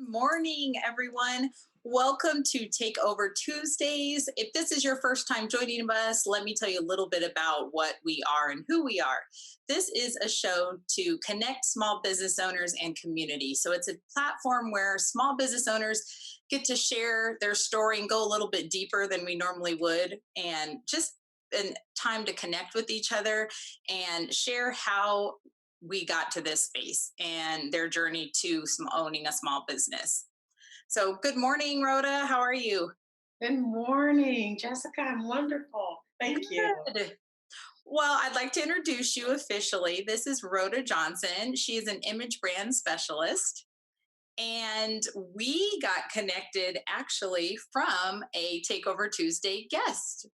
Morning, everyone. Welcome to Takeover Tuesdays. If this is your first time joining us, let me tell you a little bit about what we are and who we are. This is a show to connect small business owners and community. So it's a platform where small business owners get to share their story and go a little bit deeper than we normally would, and just in time to connect with each other and share how we got to this space and their journey to owning a small business. So, good morning, Rhoda. How are you? Good morning, Jessica. I'm wonderful. Thank you. Good. Well, I'd like to introduce you officially. This is Rhoda Johnson. She is an image brand specialist. And we got connected actually from a Takeover Tuesday guest.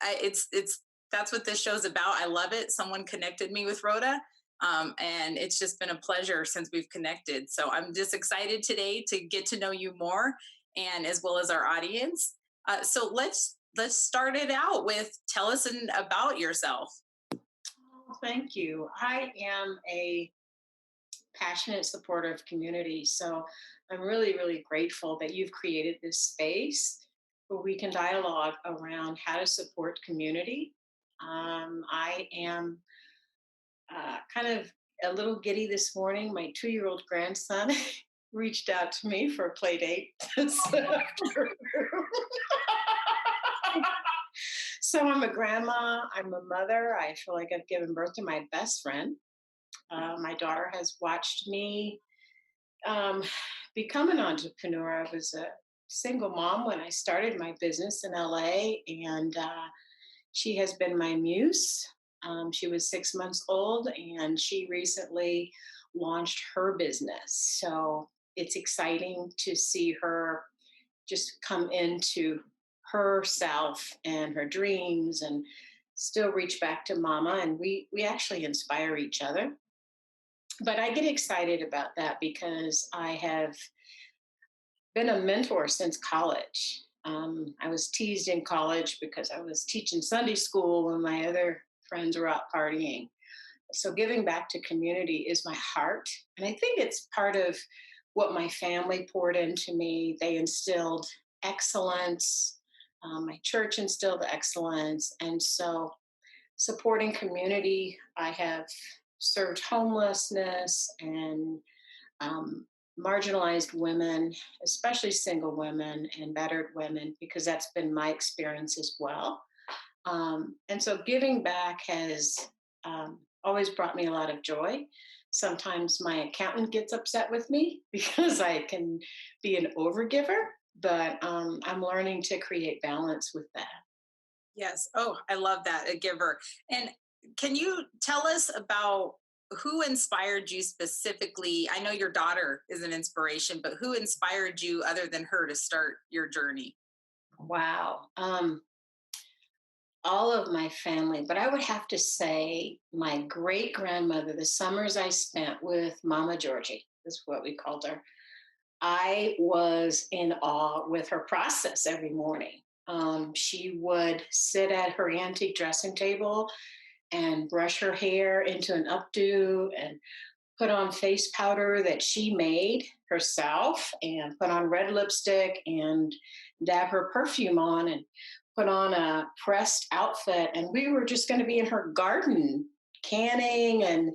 It's that's what this show's about. I love it. Someone connected me with Rhoda, and it's just been a pleasure since we've connected. So I'm just excited today to get to know you more, and as well as our audience. So let's start it out with tell us about yourself. Thank you. I am a passionate supporter of community. So I'm really, really grateful that you've created this space where we can dialogue around how to support community. I am kind of a little giddy this morning. My 2-year-old grandson reached out to me for a play date this afternoon. So I'm a grandma, I'm a mother. I feel like I've given birth to my best friend. My daughter has watched me um, become an entrepreneur. I was a single mom when I started my business in LA, and she has been my muse. She was 6 months old, and she recently launched her business. So it's exciting to see her just come into herself and her dreams and still reach back to mama, and we actually inspire each other. But I get excited about that because I have been a mentor since college. I was teased in college because I was teaching Sunday school when my other friends were out partying. So giving back to community is my heart, and I think it's part of what my family poured into me. They instilled excellence. My church instilled excellence, and so supporting community. I have served homelessness and um, marginalized women, especially single women and battered women, because that's been my experience as well. And so giving back has always brought me a lot of joy. Sometimes my accountant gets upset with me because I can be an overgiver, but I'm learning to create balance with that. Yes. Oh, I love that, a giver. And can you tell us about who inspired you specifically? I know your daughter is an inspiration, but who inspired you other than her to start your journey? Wow. All of my family, but I would have to say my great grandmother, the summers I spent with Mama Georgie, is what we called her. I was in awe with her process every morning. She would sit at her antique dressing table and brush her hair into an updo and put on face powder that she made herself and put on red lipstick and dab her perfume on and put on a pressed outfit. And we were just going to be in her garden canning and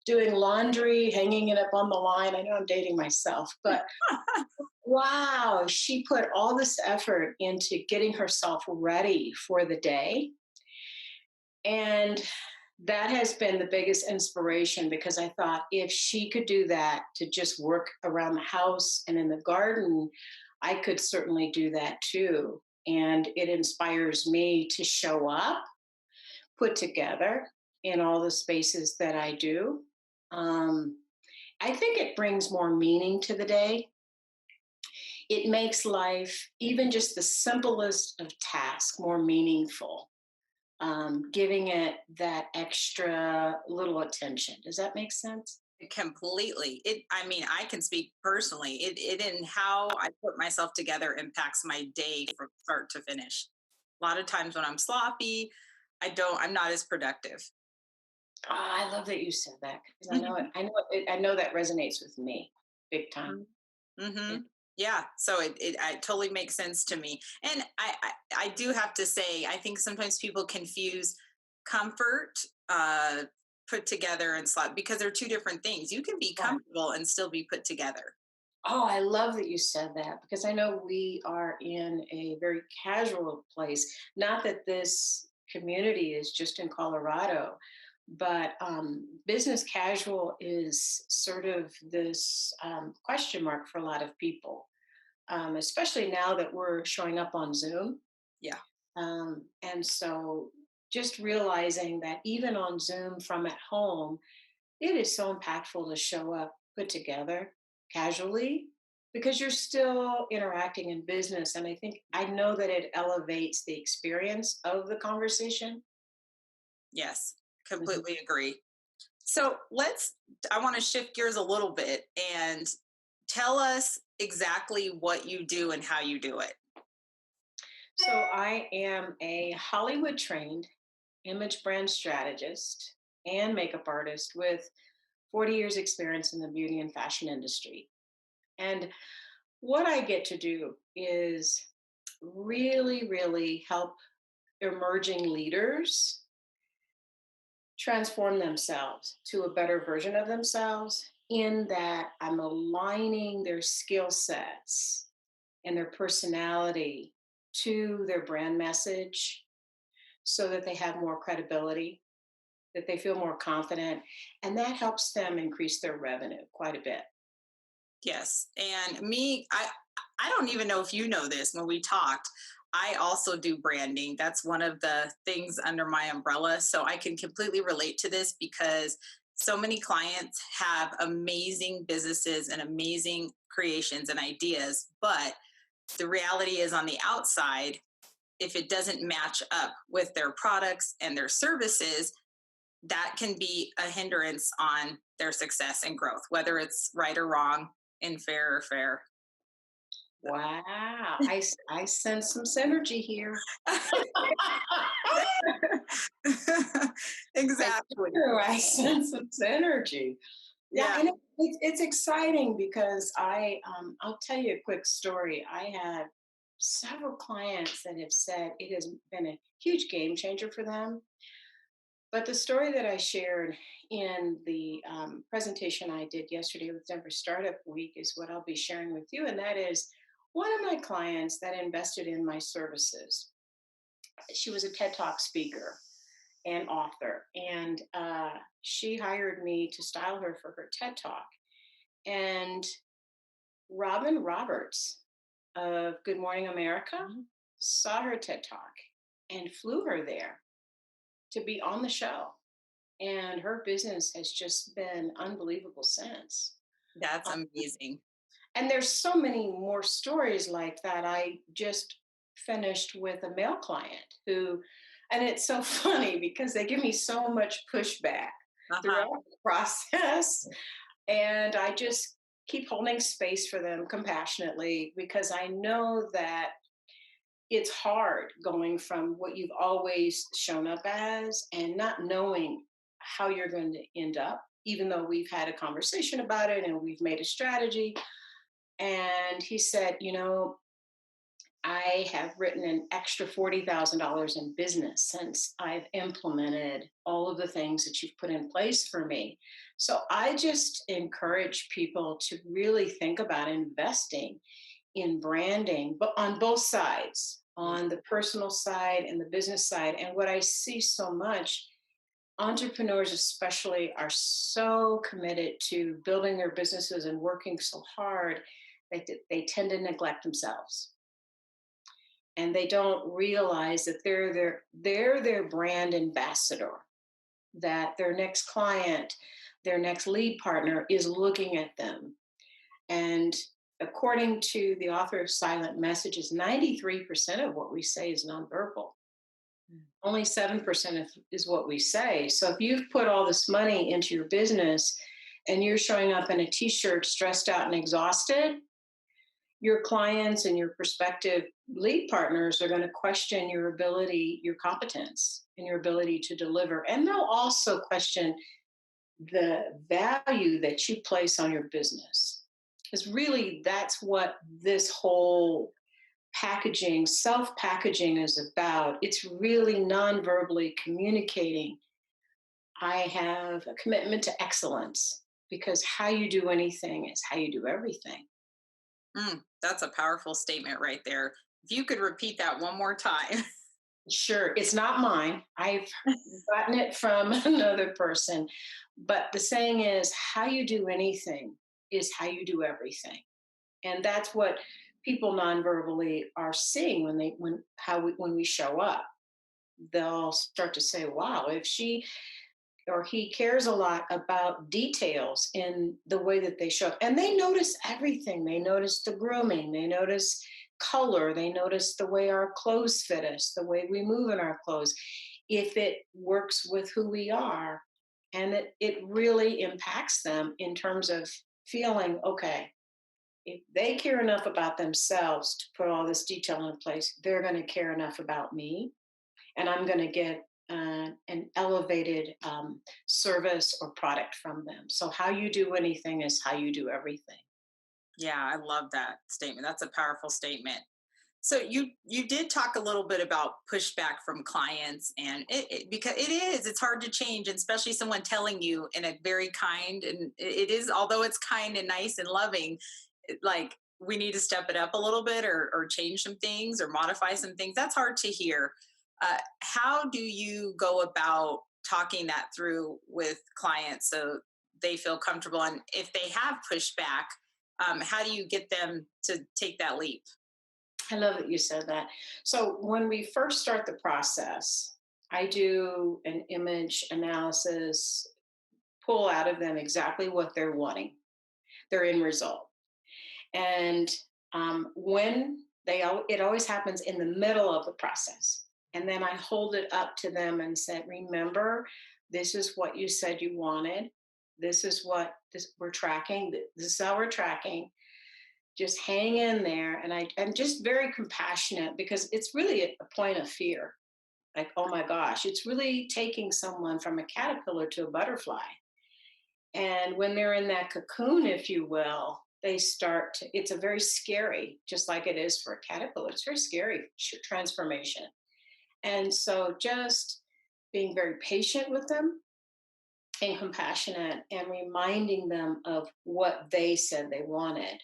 doing laundry, hanging it up on the line. I know I'm dating myself, but wow, she put all this effort into getting herself ready for the day. And that has been the biggest inspiration because I thought if she could do that to just work around the house and in the garden, I could certainly do that too. And it inspires me to show up, put together in all the spaces that I do. Um, I think it brings more meaning to the day. It makes life, even just the simplest of tasks, more meaningful, giving it that extra little attention. Does that make sense? Completely. I mean, I can speak personally. It and how I put myself together impacts my day from start to finish. A lot of times when I'm sloppy, I'm not as productive. Oh, I love that you said that because I know it. I know that resonates with me big time. Mm-hmm. Yeah. So it totally makes sense to me. And I do have to say, I think sometimes people confuse comfort, uh, put together and slot because they're two different things. You can be Right. comfortable and still be put together. Oh, I love that you said that because I know we are in a very casual place. Not that this community is just in Colorado, but business casual is sort of this question mark for a lot of people, especially now that we're showing up on Zoom. Yeah. And so just realizing that even on Zoom from at home, it is so impactful to show up put together casually because you're still interacting in business. And I know that it elevates the experience of the conversation. Yes. Mhm. Completely agree. So I want to shift gears a little bit and tell us exactly what you do and how you do it. So I am a Hollywood trained image brand strategist and makeup artist with 40 years experience in the beauty and fashion industry. And what I get to do is really, really help emerging leaders transform themselves to a better version of themselves in that I'm aligning their skill sets and their personality to their brand message so that they have more credibility, that they feel more confident, and that helps them increase their revenue quite a bit. Yes. And I don't even know if you know this when we talked. I also do branding. That's one of the things under my umbrella. So I can completely relate to this because so many clients have amazing businesses and amazing creations and ideas. But the reality is, on the outside, if it doesn't match up with their products and their services, that can be a hindrance on their success and growth, whether it's right or wrong, in fair or fair. Wow, I sense some synergy here. I Exactly. do. I sense some synergy. Yeah, Yeah. and it's exciting because I'll tell you a quick story. I had several clients that have said it has been a huge game changer for them. But the story that I shared in the presentation I did yesterday with Denver Startup Week is what I'll be sharing with you, and that is one of my clients that invested in my services. She was a TED Talk speaker and author, and she hired me to style her for her TED Talk. And Robin Roberts of Good Morning America saw her TED Talk and flew her there to be on the show. And her business has just been unbelievable since. That's Uh, amazing. and there's so many more stories like that. I just finished with a male client who, and it's so funny because they give me so much pushback Uh-huh. throughout the process. And I just keep holding space for them compassionately because I know that it's hard going from what you've always shown up as and not knowing how you're going to end up, even though we've had a conversation about it and we've made a strategy. And he said, I have written an extra $40,000 in business since I've implemented all of the things that you've put in place for me. So I just encourage people to really think about investing in branding, but on both sides, Mm. on the personal side and the business side. And what I see so much, entrepreneurs especially are so committed to building their businesses and working so hard that they tend to neglect themselves. And they don't realize that they're their brand ambassador, that their next client, their next lead partner is looking at them. And according to the author of Silent Messages, 93% of what we say is nonverbal. Mm. Only 7% is what we say. So if you've put all this money into your business and you're showing up in a t shirt stressed out and exhausted, your clients and your prospective lead partners are going to question your ability, your competence, and your ability to deliver. And they'll also question the value that you place on your business. Because really, that's what this whole packaging, self packaging is about. It's really non verbally communicating. I have a commitment to excellence because how you do anything is how you do everything. That's a powerful statement right there. If you could repeat that one more time. Sure, it's not mine. I've gotten it from another person. But the saying is, how you do anything is how you do everything. And that's what people non-verbally are seeing when we show up. They'll start to say, wow, if she or he cares a lot about details in the way that they show up. And they notice everything. They notice the grooming, they notice color, they notice the way our clothes fit us, the way we move in our clothes, if it works with who we are. And it really impacts them in terms of feeling okay, if they care enough about themselves to put all this detail in place, they're going to care enough about me, and I'm going to get an elevated service or product from them. So, how you do anything is how you do everything. Yeah, I love that statement. That's a powerful statement. So you did talk a little bit about pushback from clients, and because it's hard to change, and especially someone telling you in a very kind, and it is, although it's kind and nice and loving, like we need to step it up a little bit, or change some things or modify some things. That's hard to hear. How do you go about talking that through with clients so they feel comfortable? And if they have pushback, how do you get them to take that leap? I love that you said that. So, when we first start the process, I do an image analysis, pull out of them exactly what they're wanting, their end result. And it always happens in the middle of the process. And then I hold it up to them and said, remember, this is what you said you wanted. This is what we're tracking. This is how we're tracking. Just hang in there. And I'm just very compassionate because it's really a point of fear. Like, oh my gosh, it's really taking someone from a caterpillar to a butterfly. And when they're in that cocoon, if you will, it's a very scary, just like it is for a caterpillar, it's very scary transformation. And so just being very patient with them and compassionate and reminding them of what they said they wanted.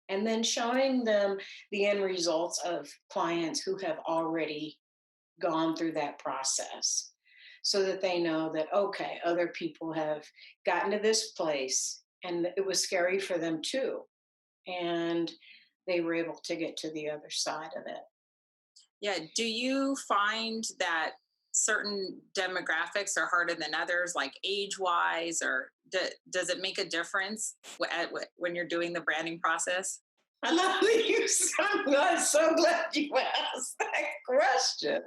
And then showing them the end results of clients who have already gone through that process so that they know that, okay, other people have gotten to this place and it was scary for them too. And they were able to get to the other side of it. Yeah. Do you find that certain demographics are harder than others, like age wise, or does it make a difference when you're doing the branding process? I love that you. I'm so glad you asked that question.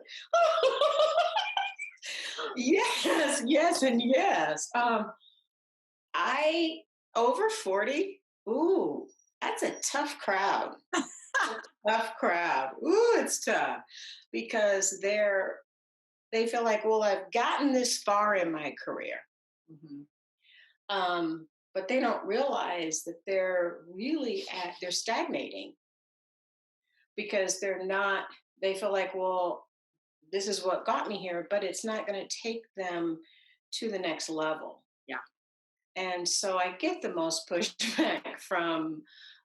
Yes, yes, and yes. I over 40. Ooh, that's a tough crowd. Tough crowd. Ooh, it's tough because they feel like, well, I've gotten this far in my career. Mhm. But they don't realize that they're stagnating because they feel like, well, this is what got me here, but it's not going to take them to the next level. Yeah. And so I get the most pushback from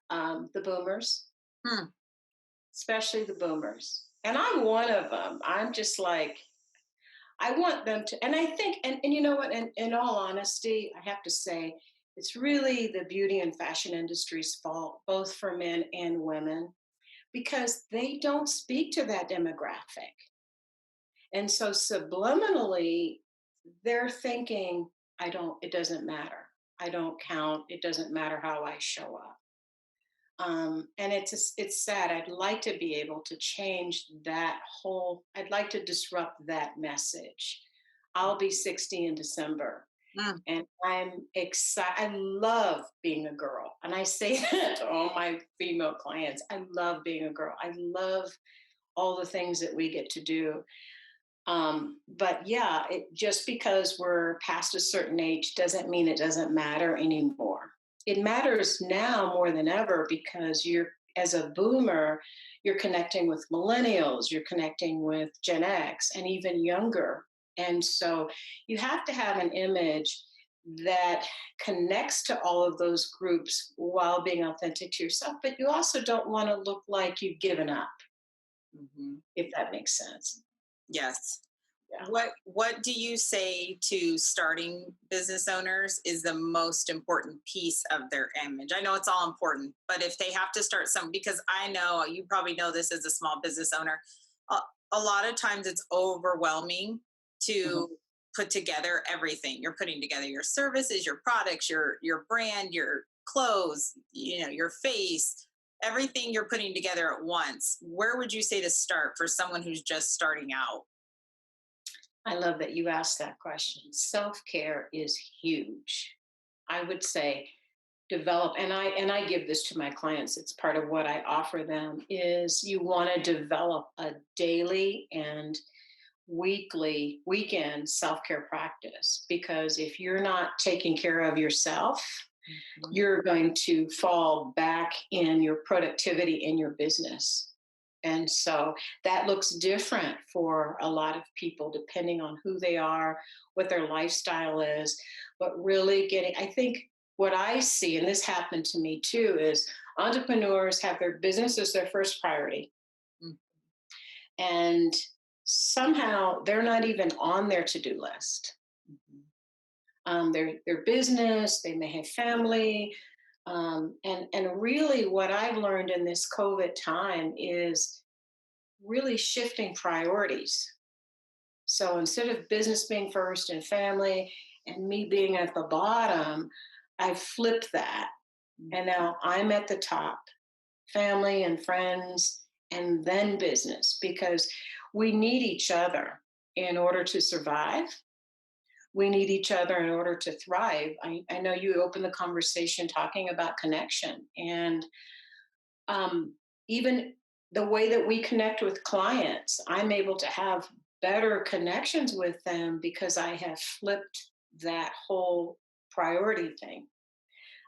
the boomers, Hmm. especially the boomers. And I'm one of them. I'm just like, I want them to, and I think, and you know what, in all honesty, I have to say, it's really the beauty and fashion industry's fault, both for men and women, because they don't speak to that demographic. And so subliminally, they're thinking, it doesn't matter. I don't count. It doesn't matter how I show up. And it's sad. I'd like to be able to change I'd like to disrupt that message. I'll be 60 in December. Mm. And I'm excited. I love being a girl. And I say that to all my female clients. I love being a girl. I love all the things that we get to do. But yeah, just because we're past a certain age doesn't mean it doesn't matter anymore. it matters now more than ever because you're, as a boomer, you're connecting with millennials, you're connecting with Gen X and even younger. And so you have to have an image that connects to all of those groups while being authentic to yourself, but you also don't want to look like you've given up, Mhm. if that makes sense. Yes. Yeah. What do you say to starting business owners is the most important piece of their image? I know it's all important, but if they have to start some, because I know you probably know this as a small business owner, a, a lot of times it's overwhelming Mhm. to put together everything. You're putting together your services, your products, your brand, your clothes, your face, everything you're putting together at once. Where would you say to start for someone who's just starting out? I love that you asked that question. Self care is huge. I would say develop, and I give this to my clients. It's part of what I offer them. Is you want to develop a daily and weekly, weekend self care practice because if you're not taking care of yourself, Mhm. you're going to fall back in your productivity in your business. And so that looks different for a lot of people, depending on who they are, what their lifestyle is. But really getting, I think what I see, and this happened to me too, is entrepreneurs have their business as their first priority. Mm. And somehow they're not even on their to do list. Mhm. Their business, they may have family, and really what I've learned in this COVID time is really shifting priorities. So instead of business being first and family and me being at the bottom, I flipped that. And Mhm. now I'm at the top, family and friends, and then business, because we need each other in order to survive. We need each other in order to thrive. I know you opened the conversation talking about connection, and um, even the way that we connect with clients, I'm able to have better connections with them because I have flipped that whole priority thing.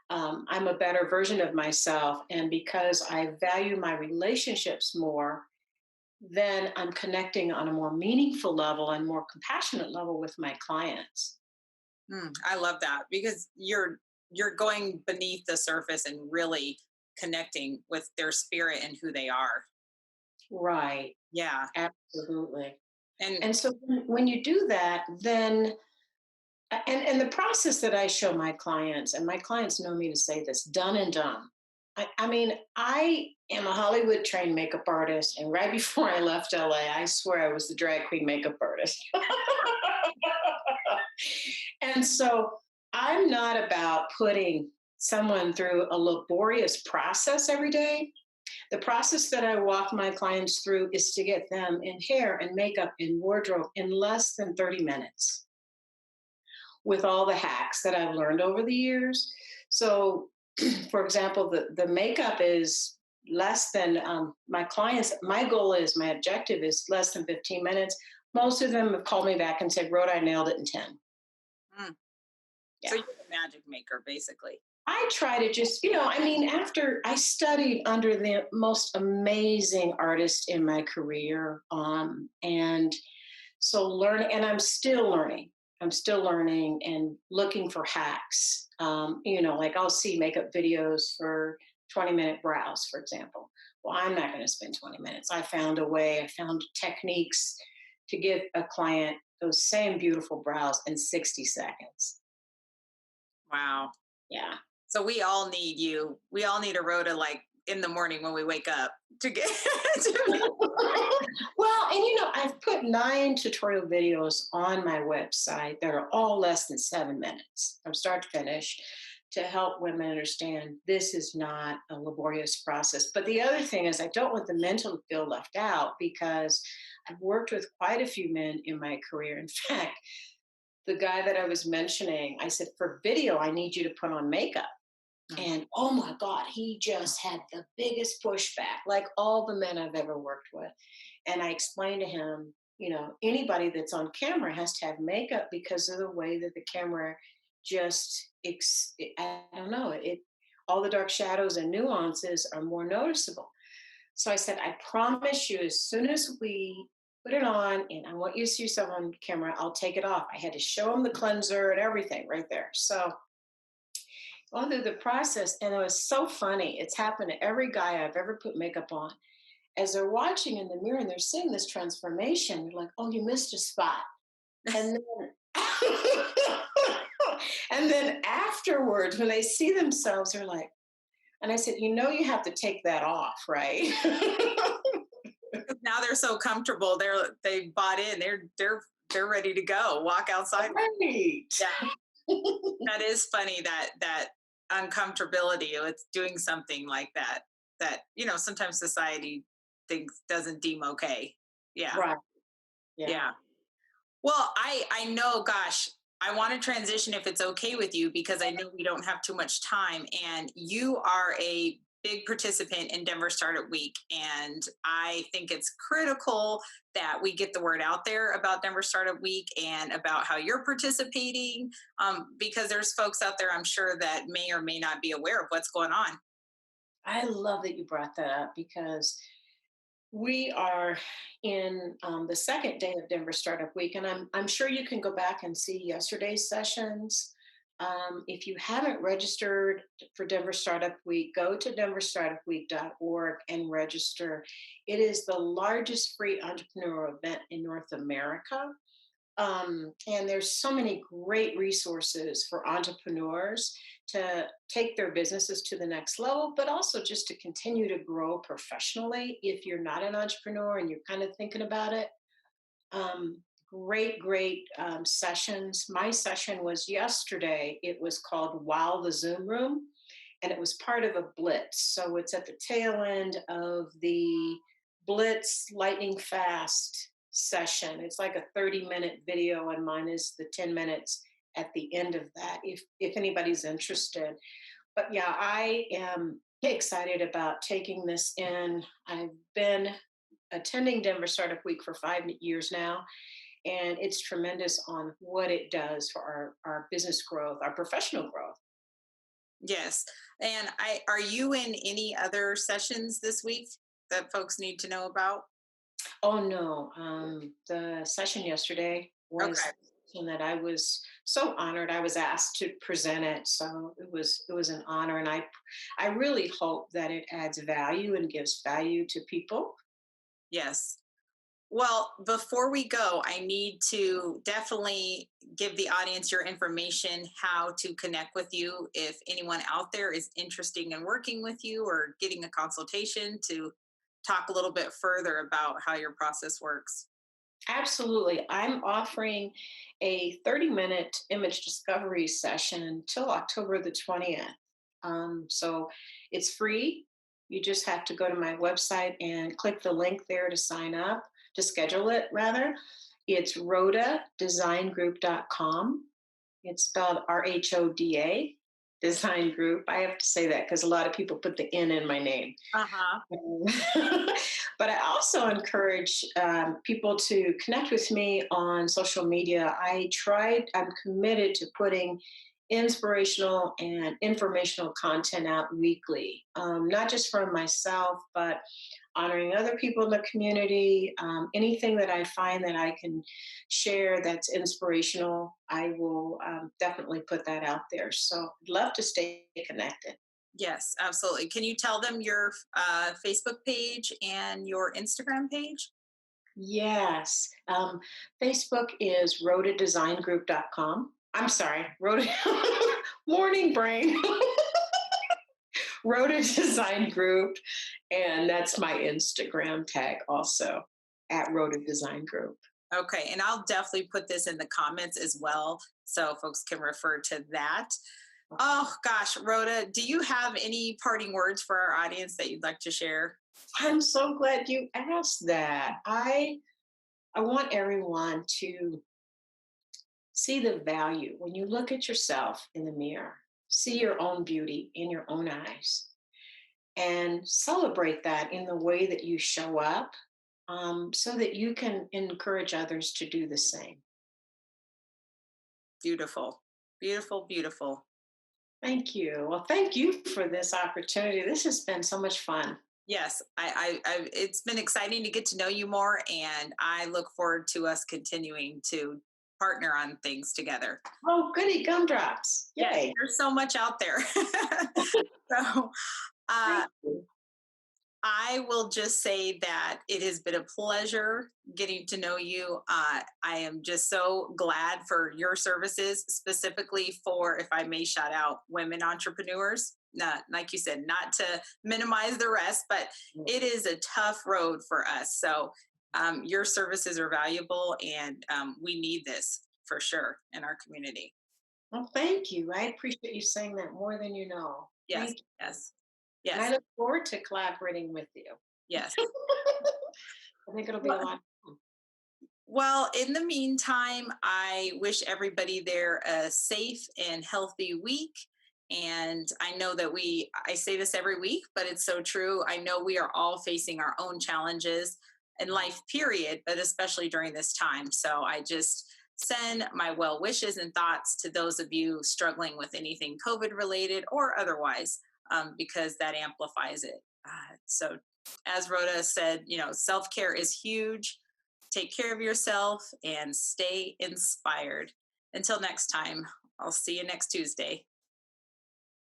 I'm a better version of myself, and because I value my relationships more, then I'm connecting on a more meaningful level and more compassionate level with my clients. I love that because you're going beneath the surface and really connecting with their spirit and who they are. Right. Yeah. Absolutely. And And so when you do that, then and the process that I show my clients, and my clients know me to say this, done and done. I mean, I am a Hollywood trained makeup artist, and right before I left LA, I swear I was the drag queen makeup artist. And so I'm not about putting someone through a laborious process every day. The process that I walk my clients through is to get them in hair and makeup and wardrobe in less than 30 minutes with all the hacks that I've learned over the years. So, for example, the makeup is less than my clients. My goal is, my objective is less than 15 minutes. Most of them have called me back and said, Rhoda, I nailed it in 10. mm, so Yeah. you're the magic maker, basically. I try to just, I mean, after I studied under the most amazing artists in my career, and so learning, and I'm still learning. I'm still learning and looking for hacks. Like I'll see makeup videos for 20-minute brows, for example. Well, I'm not going to spend 20 minutes. I found a way, I found techniques to give a client those same beautiful brows in 60 seconds. Wow. Yeah. So we all need you. We all need a Rhoda like in the morning when we wake up to get to Well, and I've put 9 tutorial videos on my website that are all less than 7 minutes from start to finish to help women understand this is not a laborious process. But the other thing is, I don't want the men to feel left out because I've worked with quite a few men in my career. In fact, the guy that I was mentioning, I said, for video, I need you to put on makeup. Mm. And oh my God, he just had the biggest pushback, like all the men I've ever worked with. And I explained to him, anybody that's on camera has to have makeup because of the way that the camera just, I don't know, all the dark shadows and nuances are more noticeable. So I said, I promise you, as soon as we put it on and I want you to see yourself on camera, I'll take it off. I had to show him the cleanser and everything right there. So going through the process, and it was so funny. It's happened to every guy I've ever put makeup on. As they're watching in the mirror and they're seeing this transformation, they're like, oh, you missed a spot. And then, and then afterwards, when they see themselves, they're like, and I said, you have to take that off, right? Now they're so comfortable. They bought in. They're ready to go. Walk outside. Right. Yeah, that is funny. That uncomfortability with doing something like that. That sometimes society thinks doesn't deem okay. Yeah, Right. Yeah. yeah. Well, I know, gosh, I want to transition if it's okay with you because I know we don't have too much time. And you are a big participant in Denver Startup Week. And I think it's critical that we get the word out there about Denver Startup Week and about how you're participating, because there's folks out there, I'm sure, that may or may not be aware of what's going on. I love that you brought that up because we are in the second day of Denver Startup Week, and I'm sure you can go back and see yesterday's sessions. If you haven't registered for Denver Startup Week, go to denverstartupweek.org and register. It is the largest free entrepreneur event in North America. And there's so many great resources for entrepreneurs to take their businesses to the next level, but also just to continue to grow professionally if you're not an entrepreneur and you're kind of thinking about it. Great sessions. My session was yesterday. It was called Wow the Zoom Room, and it was part of a blitz. So it's at the tail end of the blitz lightning fast session. It's like a 30-minute video, and mine is the 10 minutes at the end of that, if anybody's interested. But yeah, I am excited about taking this in. I've been attending Denver Startup Week for 5 years now, and it's tremendous on what it does for our business growth, our professional growth. Yes. And are you in any other sessions this week that folks need to know about? Oh no, the session yesterday was Okay. something that I was so honored. I was asked to present it, so it was an honor, and I really hope that it adds value and gives value to people. Yes. Well, before we go, I need to definitely give the audience your information, how to connect with you. If anyone out there is interested in working with you or getting a consultation to talk a little bit further about how your process works. Absolutely. I'm offering a 30-minute image discovery session until October the 20th. So it's free. You just have to go to my website and click the link there to sign up, to schedule it rather. It's rhodadesignGroup.com. It's spelled RHODA, Design Group. I have to say that because a lot of people put the N in my name. Uh huh. But I also encourage people to connect with me on social media. I'm committed to putting inspirational and informational content out weekly, not just from myself, but honoring other people in the community. Anything that I find that I can share that's inspirational, I will definitely put that out there. So I'd love to stay connected. Yes, absolutely. Can you tell them your Facebook page and your Instagram page? Yes. Facebook is rhodadesignGroup.com. I'm sorry, Rhoda Morning Brain. Rhoda Design Group. And that's my Instagram tag also at Rhoda Design Group. Okay. And I'll definitely put this in the comments as well so folks can refer to that. Okay. Oh, gosh, Rhoda, do you have any parting words for our audience that you'd like to share? I'm so glad you asked that. I want everyone to see the value when you look at yourself in the mirror, see your own beauty in your own eyes, and celebrate that in the way that you show up, so that you can encourage others to do the same. Beautiful. Beautiful, beautiful. Thank you. Well, thank you for this opportunity. This has been so much fun. Yes, it's been exciting to get to know you more, and I look forward to us continuing to partner on things together. Oh, goody gumdrops. Yes, Yay. there's so much out there. so, uh, Thank you. I will just say that it has been a pleasure getting to know you. I am just so glad for your services, specifically for, if I may shout out, women entrepreneurs. Not, like you said, not to minimize the rest, but it is a tough road for us. So your services are valuable, and we need this for sure in our community. Well, thank you. I appreciate you saying that more than you know. Yes, Thank you. yes, And I yes, look forward to collaborating with you. yes. I think it'll be a lot of fun. Well, in the meantime, I wish everybody there a safe and healthy week. And I know that I say this every week, but it's so true. I know we are all facing our own challenges in life, period, but especially during this time. So I just send my well wishes and thoughts to those of you struggling with anything COVID related or otherwise, because that amplifies it. So, as Rhoda said, self care is huge. Take care of yourself and stay inspired. Until next time, I'll see you next Tuesday.